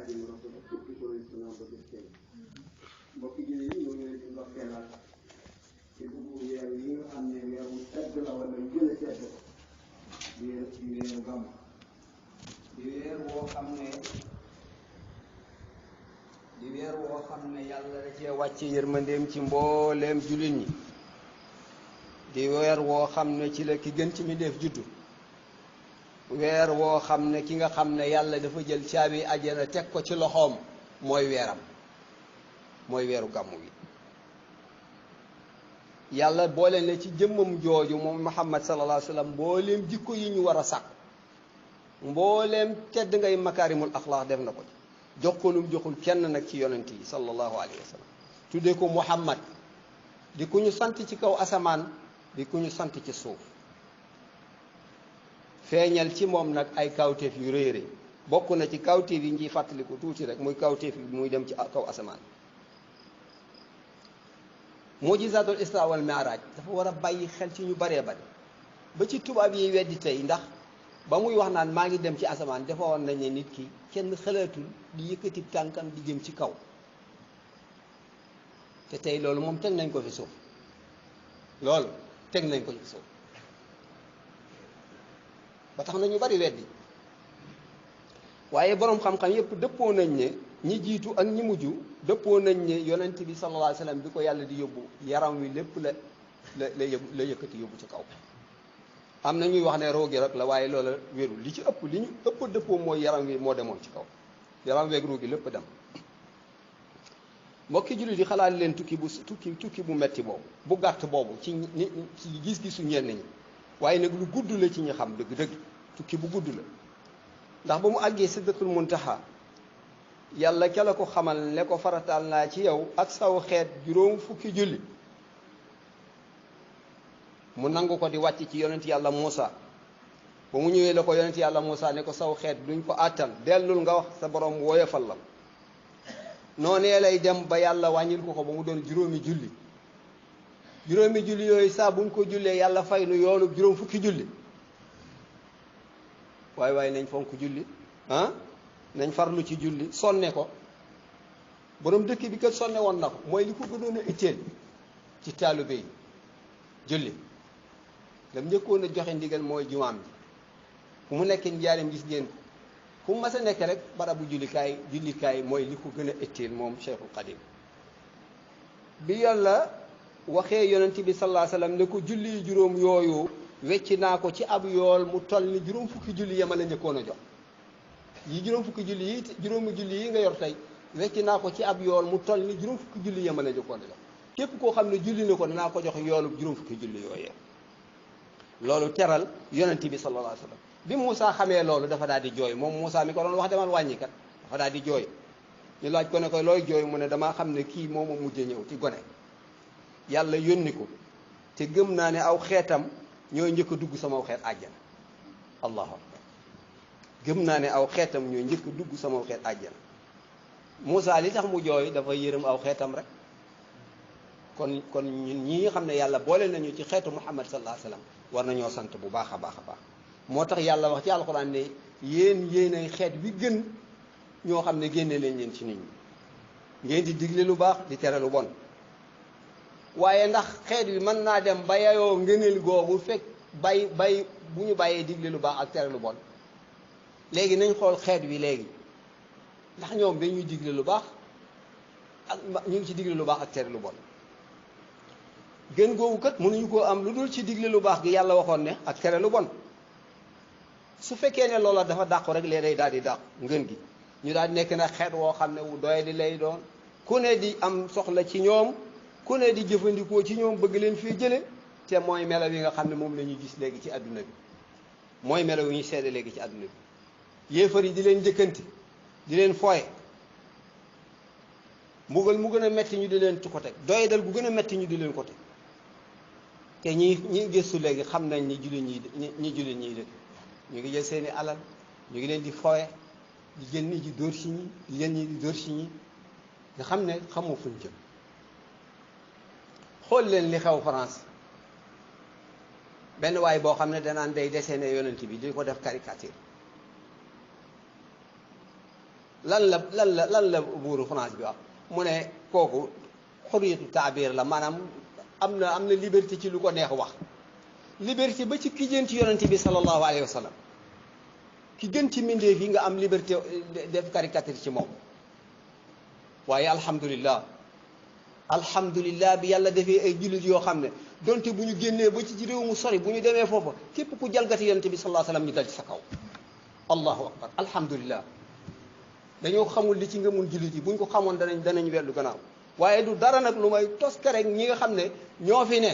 Xaadimu Rasuul tukki ko sunu bëgg tey mbokk yi ñu ngi leen di ndokkeelaat ci dugub weer yi nga xam ne weer wu tedd la wala yu gën a tedd di weeru gàmm di weer woo xam ne yàlla da cee wàcc yërmandeem ci mbooleem jullit ñi di weer woo xam ne ci la ki gën ci mi def juddu weer woo xam ne ki nga xam ne yàlla dafa jël caabi àjjana teg ko ci loxoom mooy weeram mooy weeru gàmmu gi yàlla boole ne ci jëmmam jooju moom Muhammad sallallahu alayhi wa sallam mbooleem jikko yi ñu war a sàkk mbooleem tedd ngay makaarimul axlaaq def na ko ci jox ko lum joxul kenn nag ci yonent yi sallallahu alayhi wa sallam tuddee ko Muhammad di ku ñu sant ci kaw asamaan di ku ñu sant ci suuf feeñal ci moom nag ay kawteef yu rëy rëy bokk na ci kawteef yi ñu ciy fàttaliku tuuti rek muy kawteef yi muy dem ci kaw asamaan mujizaatul isra wal mi'raaj dafa war a bàyyi xel ci ñu baree bari ba ci tubaab yi weddi tey ndax ba muy wax naan maa ngi dem ci asamaan dafa woon nañ ne nit ki kenn xalaatul di yëkkati tànkam di jëm ci kaw te tey loolu moom teg nañ ko fi suuf loolu teg nañ ko fi suuf ba tax na ñu bari weddi waaye boroom xam-xam yépp dëppoo nañ ne ñi jiitu ak ñi mujj dëppoo nañ ne yonent bi sallallahu alayhi wasallam bi ko yàlla di yóbbu yaram wi lépp la yëkkati yóbbu ci kaw am na ñuy wax ne roogi rek la waaye loola wérul li ci ëpp li ñu ëpp dëppoo mooy yaram wi moo demoon ci kaw yaram weeg roogi lépp dem mbokki jullit yi xalaat leen tukki bu metti boobu bu gàtt boobu ci gis-gisu ñenn ñi waaye nag lu gudd la ci ñi xam dëgg-dëgg tukki bu gudd la ndax ba mu àggee sidratul muntaha yàlla ca la ko xamal ne ko farataal naa ci yow ak saw xeet juróom fukki julli mu nangu ko di wàcc ci yonent yàlla Muusa ba mu ñëwee la ko yonent yàlla Muusa ne ko saw xeet duñ ko àttan dellul nga wax sa borom woyofal la noonee lay dem ba yàlla wàññil ko ba mu doon juróomi julli yooyu saa buñ ko jullee yàlla fay nu yoonu juróom fukki julli waaye nañ fonk julli nañ farlu ci julli sonne ko borom dëkk bi kat sonne woon na ko mooy li ko gënoon a itteel ci taalibe yi julli lam njëkkoon a joxe ndigal mooy jumaam ji fu mu nekk njaareem gis ngeen ko fu mu mas a nekk rek barabu jullikaay mooy li ko gën a itteel moom Cheikhul Xadim bi yàlla waxee yonent bi sallallahu alayhi wasallam ne ko julli juróom yooyu wecc naa ko ci ab yool mu toll ni juróom fukki julli yama la njëkkoon a jox juróomi julli yi nga yor tey wecc naa ko ci ab yool mu toll ni juróom fukki julli yama la njëkkoon a jox képp koo xam ne julli na ko danaa ko jox yoolu juróom fukki julli yooyee loolu teral yonent bi sallallahu alayhi wasallam bi Moussa xamee loolu dafa daal di jooy moom Moussa mi ko doon wax demal wàññi kat dafa daal di jooy ñu laaj ko ne ko looy jooy mu ne damaa xam ne kii moo ma mujj ñëw ci gone yàlla yónni ko te gëm naa ne aw xeetam ñooy njëkk a dugg sama xeet àjjana allahu akbar gëm naa ne aw xeetam ñooy njëkk a dugg sama xeet àjjana Moussa li tax mu jooy dafa yërëm aw xeetam rek kon ñun ñi nga xam ne yàlla boole nañu ci xeetu Muhammad sallallahu alayhi wasallam war nañoo sant bu baax a baax a baax moo tax yàlla wax ci alxuraan ne yéenay xeet wi gën ñoo xam ne génne leen leen ci nit ñi ngeen di digle lu baax di tere lu bon waaye ndax xeet wi mën naa dem ba yayoo ngëneel googu fekk bu ñu bàyyee digle lu baax ak tere lu bon léegi nañ xool xeet wi léegi ndax ñoom dañuy digle lu baax ak ñu ngi ci digle lu baax ak tere lu bon gën googu kat mënuñu koo am lu dul ci digle lu baax gi yàlla waxoon ne ak tere lu bon su fekkee ne loola dafa dàqu rek lee day daal di dàqu ngën gi ñu daal di nekk na xeet woo xam ne wu doy di lay doon ku ne di am soxla ci ñoom ku ne di jëfandikoo ci ñoom bëgg leen fii jële te mooy melaw yi nga xam ne moom la ñuy gis léegi ci àdduna bi mooy melaw yi ñuy seede léegi ci àdduna bi yéefar yi di leen njëkkanti di leen fooye mbugal mu gën a metti ñu di leen ci ko teg doy dal gu gën a metti ñu di leen ko teg te ñi gëstu léegi xam nañ ni jullit ñi dëkk ñu ngi jël seeni alal ñu ngi leen di fooye di jël nit di dóor si ñi di jël ñi di dóor si ñi nga xam ne xamoo fuñ jëm xool leen li xew France benn waay boo xam ne danaan day dessiné yonent bi di ko def caricature lan la buuru France bi wax mu ne kooku xuriyatu taabir la maanaam am na liberté ci lu ko neex wax liberté ba ci ki gën ci yonente bi sallallahu alayhi wa sallam ki gën ci mbindeef yi nga am liberté def caricature ci moom waaye alhamdulillah bi yàlla defee ay jullit yoo xam ne donte bu ñu génnee ba ci réew mu sori bu ñu demee foofa képp ku jalgati yonente bi sallallahu alayhi wa sallam ñu dal ci sa kaw allahu akbar alhamdulillah dañoo xamul li ci ngëmul jullit yi bu ñu ko xamoon danañ weddu gannaaw waaye du dara nag lu may toskare ñi nga xam ne ñoo fi ne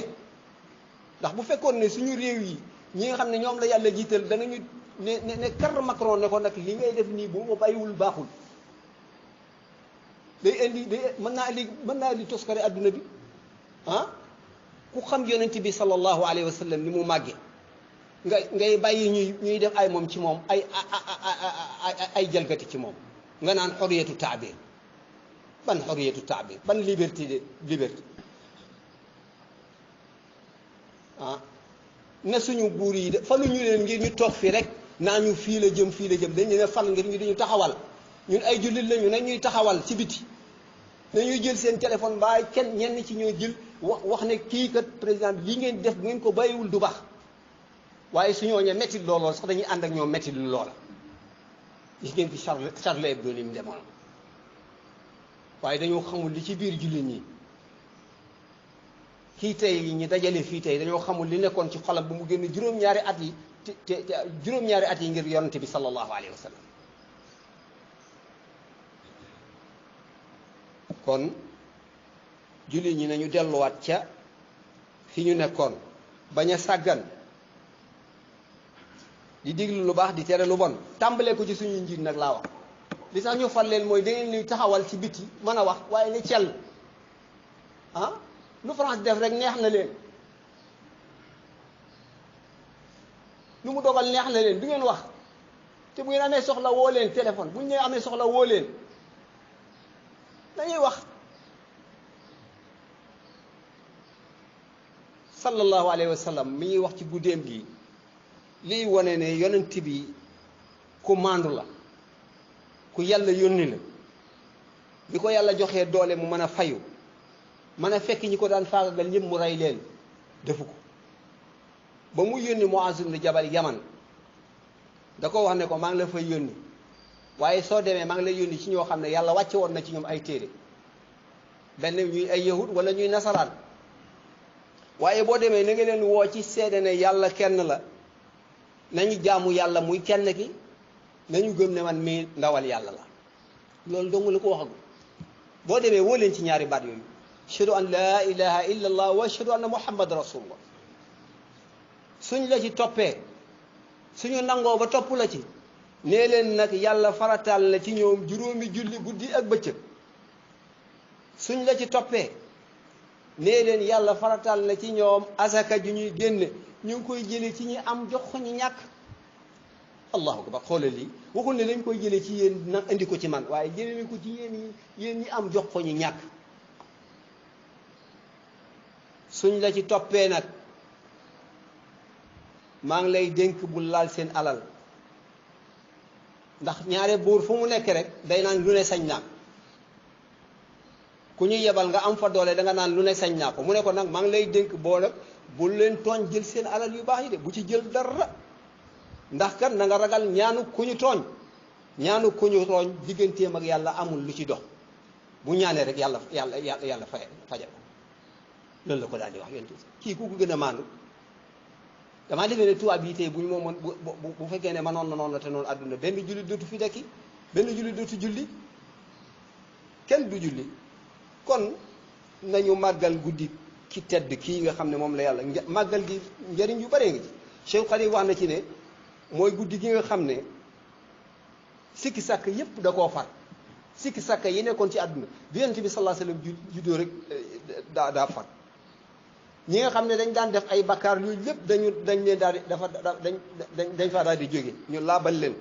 ndax bu fekkoon ne suñu réew yi ñi nga xam ne ñoom la yàlla jiital danañu ne kar Macron ne ko nag li ngay def nii bu ma bàyyiwul baaxul mën naa indi toskare adduna bi ku xam yonent bi sallallahu alayhi wa sallam ni mu màgge ngay bàyyi ñuy def ay moom ci moom ay jalgati ci moom nga naan xoriyatu taabir ban xoriyatu taabir ban liberté ne suñu buur yi de faluñu leen ngir ñu toog fi rek naa ñu fii la jëm dañ leen fal ngir ñu dañu taxawal ñun ay jullit lañu nañ ñuy taxawal ci biti nañuy jël seen téléphone mbaa ñenn ci ñoo jël wax ne kii kat président li ngeen def bu ngeen ko bàyyiwul du baax waaye su ñooñee métti looloo sax dañuy ànd ak ñoom métti lu loola gis ngeen fi Charlie Hebdo ni mu demoon waaye dañoo xamul li ci biir jullit ñi kii tey ñi dajale fii tey dañoo xamul li nekkoon ci xolam bu mu génn juróom-ñaari at yi te juróom-ñaari at yi ngir yonante bi sallallahu alayhi wa sallam kon jullit ñi nañu delluwaat ca fi ñu nekkoon bañ a sàggan di diglu lu baax di tere lu bon tàmbalee ko ci suñuy njiit nag laa wax li tax ñu fal leen mooy da ngeen ñuy taxawal ci biti mën a wax waaye ne cell lu France def rek neex na leen lu mu dogal neex na leen du ngeen wax te bu ngeen amee soxla woo leen téléphone bu ñu nee amee soxla woo leen dañuy wax sallallahu alayhi wa sallam mi ñuy wax ci guddeem gi liy wane ne yonent bi ku maandu la ku yàlla yónni la bi ko yàlla joxee doole mu mën a fayu mën a fekk ñi ko daan faagagal ñëpp mu rey leen defu ko ba mu yónni Muaz ibn Jabal Yaman da ko wax ne ko maa ngi la fay yónni waaye soo demee maa ngi lay yónni ci ñoo xam ne yàlla wàcce woon na ci ñoom ay téere benn ñuy ay yahud wala ñuy nasaraan waaye boo demee na nga leen woo ci seede ne yàlla kenn la nañu jaamu yàlla muy kenn ki nañu gëm ne man mii ndawal yàlla la loolu dong la ko waxagul boo demee woo leen ci ñaari baat yooyu ashhadu an laa ilaha illa allah wa ashhadu anna muhammad rasulullah suñ la ci toppee suñu nangoo ba topp la ci nee leen nag yàlla farataal na ci ñoom juróomi julli guddi ak bëccëg suñ la ci toppee nee leen yàlla farataal na ci ñoom asaka ju ñuy génne ñu ngi koy jëlee ci ñi am jox ko ñi ñàkk allahu akbar xoolal lii waxul ne dañ koy jëlee ci yéen na indi ko ci man waaye jëlee ko ci yéen ñi am jox ko ñi ñàkk suñ la ci toppee nag maa ngi lay dénk bul laal seen alal ndax ñaare buur fu mu nekk rek day naan lu ne sañ naa ku ñu yebal nga am fa doole danga naan lu ne sañ naa ko mu ne ko nag maa ngi lay dénk boo nag bul leen tooñ jël seen alal yu baax yi de bu ci jël dara ndax kat na nga ragal ñaanu ku ñu tooñ digganteem ak yàlla amul lu ci dox bu ñaanee rek yàlla fajal ko loolu la ko daal di wax yonent kii ku ko gën a maandu damaa defee ne tubaab yi tey bu ñu moomoon bu fekkee ne manoon na noonu la te noonu àdduna benn julli dootu fi dekki benn julli dootu julli kenn du julli kon nañu màggal guddi ki tedd kii nga xam ne moom la yàlla màggal gi njëriñ yu bëree ngi ci Cheikh Xadim wax na ci ne mooy guddi gi nga xam ne sikki sàkk yépp da koo far sikki sàkk yi nekkoon ci àdduna bi yonent bi sallallahu alayhi wasallam juddoo rek daa far ñi nga xam ne dañ daan def ay bakkaar yooyu lépp dañ leen daal di dañ fa daal di jóge ñu laabal leen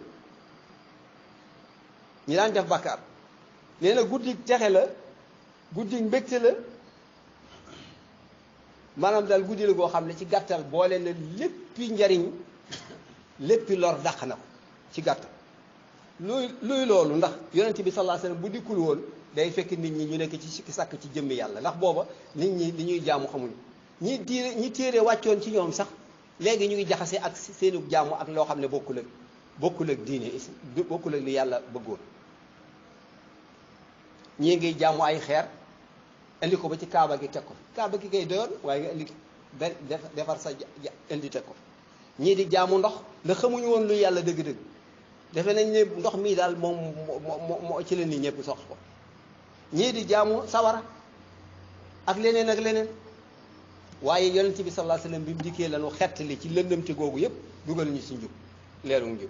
ñi daan def bakkaar nee na guddi texe la guddi mbégte la maanaam daal guddi la goo xam ne ci gàttal boole na léppi njariñ léppi lor dàq na ko ci gàttal luy loolu ndax yonent bi sallallahu alayhi wasallam bu dikkul woon day fekk nit ñi ñu nekk ci sikki sàkk ci jëmmi yàlla ndax booba nit ñi li ñuy jaamu xamuñu ñi téere wàccoon ci ñoom sax léegi ñu ngi jaxase ak seenu jaamu ak loo xam ne bokkul ak diine bokkul ak li yàlla bëggoon ñii ngi jaamu ay xeer indi ko ba ci kaaba gi teg ko kaaba gi kay doyoon waaye nga indi defar sa indi teg ko ñii di jaamu ndox la xamuñu woon lu yàlla dëgg-dëgg defe nañ ne ndox mii daal moom moo ci la nit ñëpp sox ko ñii di jaamu sawara ak leneen waaye yonent bi sallallahu alayhi wasallam bi mu dikkee lañu xettali ci lëndëmte googu yëpp dugal ñu ci njub leeru njub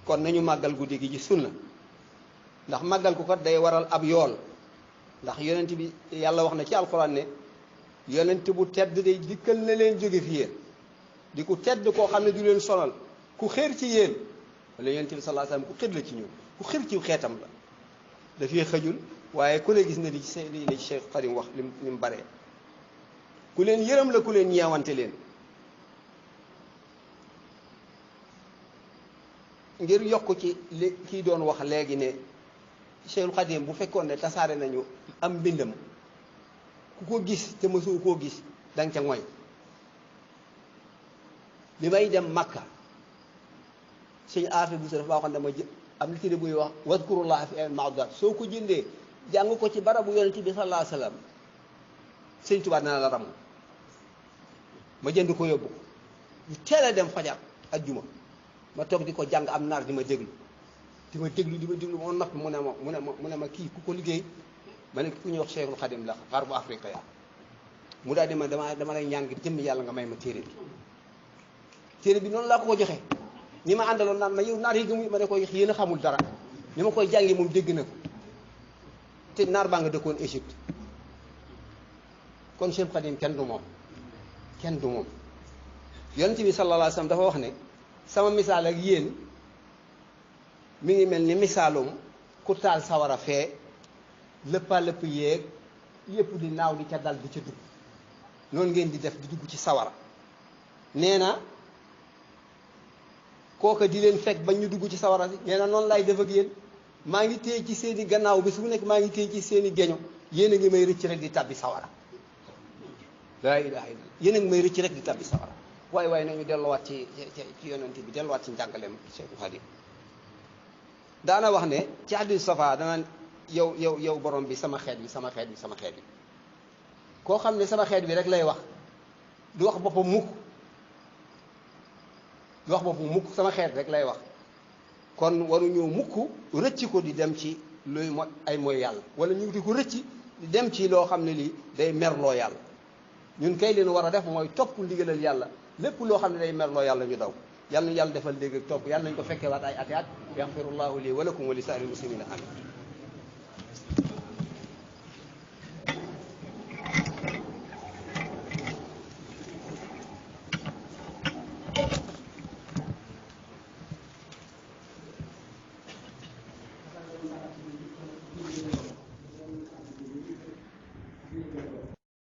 kon nañu màggal guddi gi ci sunna ndax màggal ko kat day waral ab yool ndax yonent bi yàlla wax na ci alxuraan ne yonent bu tedd day dikkal na leen jóge fi yéen di ku tedd koo xam ne du leen sonal ku xër ci yéen wala yonent bi sallallahu alayhi wasallam ku xër la ci ñun ku xër ci xeetam la dafay xëjul waaye ku ne gis na li ci Cheikh Xadim wax li mu baree ku leen yërëm la ku leen ñeewante leen ngir yokk ci li kii doon wax léegi ne Cheikhul Xadim bu fekkoon ne tasaare nañu am mbindam ku ko gis te mësoo koo gis danga ca ngoy bi may dem Makka sëñ Afe bu dafa waxoon dama am li ci ne buy wax wadkurullah fi ayyamin ma'dudat soo ko jëndee jàng ko ci barabu yonent bi sallallahu alayhi wasallam sëñ Tuubaa dana la ram ma jënd ko yóbbu ñu teel a dem fajar ajjuma ma toog di ko jàng am naar di ma déglu moo noppi mu ne ma kii ku ko liggéey ma ne ku ñuy wax Cheikhul Khadim la xar bu Afrique ya mu daal di ma dama lay ñaan ngir jëmm yàlla nga may ma téere bi noonu laa ko joxe ñi ma àndaloon naan ma yow naar yi gëmu ma ne ko yéen a xamul dara ni ma koy jàngi moom dégg na ko te naar baa nga dëkkoon Égypte kon Cheikhul Khadim kenn du moom yonent bi sallallahu alayhi wasallam dafa wax ne sama misaal ak yéen mi ngi mel ni misaalum ku taal sawara fee lëpp yéeg yépp di naaw di ca dal di ca dugg noonu ngeen di def di dugg ci sawara nee na kooka di leen fekk ba ñu dugg ci sawara si nee na noonu lay def ak yéen maa ngi téye ci seeni gannaaw bi su nekk maa ngi téye ci seeni geño yéen a ngi may rëcc rek di tabbi sawara laa ilaha illa yéen a ngi may rëcc rek di tabbi sawara waaye nañu delluwaat ci yonent bi delluwaat ci njàngaleem Cheikh Khadim daana wax ne ci hadis safa dana yow borom bi sama xeet bi koo xam ne sama xeet bi rek lay wax du wax boppam mukk sama xeet rek lay wax kon waruñoo mukk rëcc ko di dem ci luy ay mooy yàlla wala ñu di ko rëcc di dem ci loo xam ne lii day merloo yàlla ñun kay leen war a def mooy topp ndigalal yàlla lépp loo xam ne day merloo yàlla ñu daw yàlla na yàlla defal dégg ak topp yàlla nañu ko fekkee waat ay ati at yaxfirullahu lii wa lakum wa li saa'iril muslimina amin